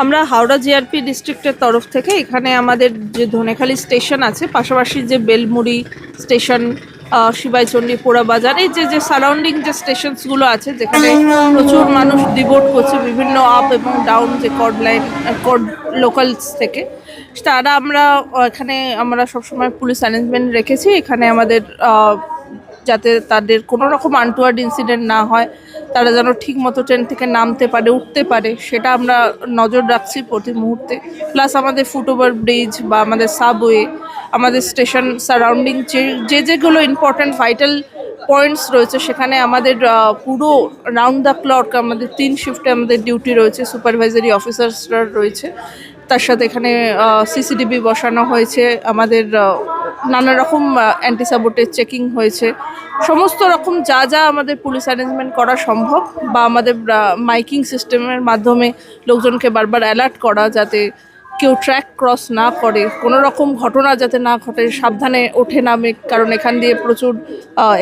আমরা হাওড়া জিআরপি ডিস্ট্রিক্টের তরফ থেকে এখানে আমাদের যে ধনেখালি স্টেশন আছে, পাশাপাশি যে বেলমুড়ি স্টেশন, শিবাইচন্ডী, পোড়াবাজার, এই যে সারাউন্ডিং যে স্টেশনসগুলো আছে, যেখানে প্রচুর মানুষ ডিভোট করছে বিভিন্ন আপ এবং ডাউন যে কর্ড লাইন, কর্ড লোকালস থেকে, তারা এখানে আমরা সবসময় পুলিশ অ্যারেঞ্জমেন্ট রেখেছি এখানে আমাদের, যাতে তাদের কোনো রকম আনটুয়ার্ড ইনসিডেন্ট না হয়, তারা যেন ঠিক মতো ট্রেন থেকে নামতে পারে, উঠতে পারে, সেটা আমরা নজর রাখছি প্রতি মুহূর্তে। প্লাস আমাদের ফুটওভার ব্রিজ বা আমাদের সাবওয়ে, আমাদের স্টেশন সারাউন্ডিং যেগুলো ইম্পর্ট্যান্ট ভাইটাল পয়েন্টস রয়েছে, সেখানে আমাদের পুরো রাউন্ড দ্য ক্লক আমাদের 3 শিফটে আমাদের ডিউটি রয়েছে, সুপারভাইজারি অফিসার্সরা রয়েছে। তার সাথে এখানে সিসিটিভি বসানো হয়েছে, আমাদের নানা রকম অ্যান্টি সাবোটেজ চেকিং হয়েছে, সমস্ত রকম যা যা আমাদের পুলিশ অ্যারেঞ্জমেন্ট করা সম্ভব, বা আমাদের মাইকিং সিস্টেমের মাধ্যমে লোকজনকে বারবার অ্যালার্ট করা, যাতে কেউ ট্র্যাক ক্রস না করে, কোনো রকম ঘটনা যাতে না ঘটে, সাবধানে ওঠে নামে, কারণ এখান দিয়ে প্রচুর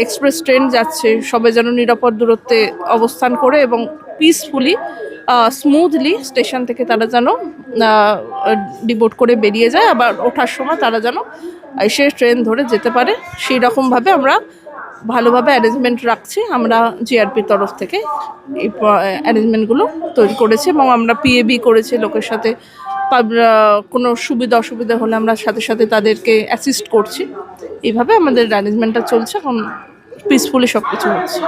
এক্সপ্রেস ট্রেন যাচ্ছে, সবাই যেন নিরাপদ দূরত্বে অবস্থান করে এবং পিসফুলি স্মুথলি স্টেশন থেকে তারা যেন ডিবোট করে বেরিয়ে যায়, আবার ওঠার সময় তারা যেন এসে ট্রেন ধরে যেতে পারে, সেই রকমভাবে আমরা ভালোভাবে অ্যারেঞ্জমেন্ট রাখছি। আমরা জিআরপির তরফ থেকে এই অ্যারেঞ্জমেন্টগুলো তৈরি করেছি এবং আমরা পিএবি করেছি লোকের সাথে, কোনো সুবিধা অসুবিধা হলে আমরা সাথে সাথে তাদেরকে অ্যাসিস্ট করছি। এইভাবে আমাদের অ্যারেঞ্জমেন্টটা চলছে, এখন পিসফুলি সব কিছু হচ্ছে।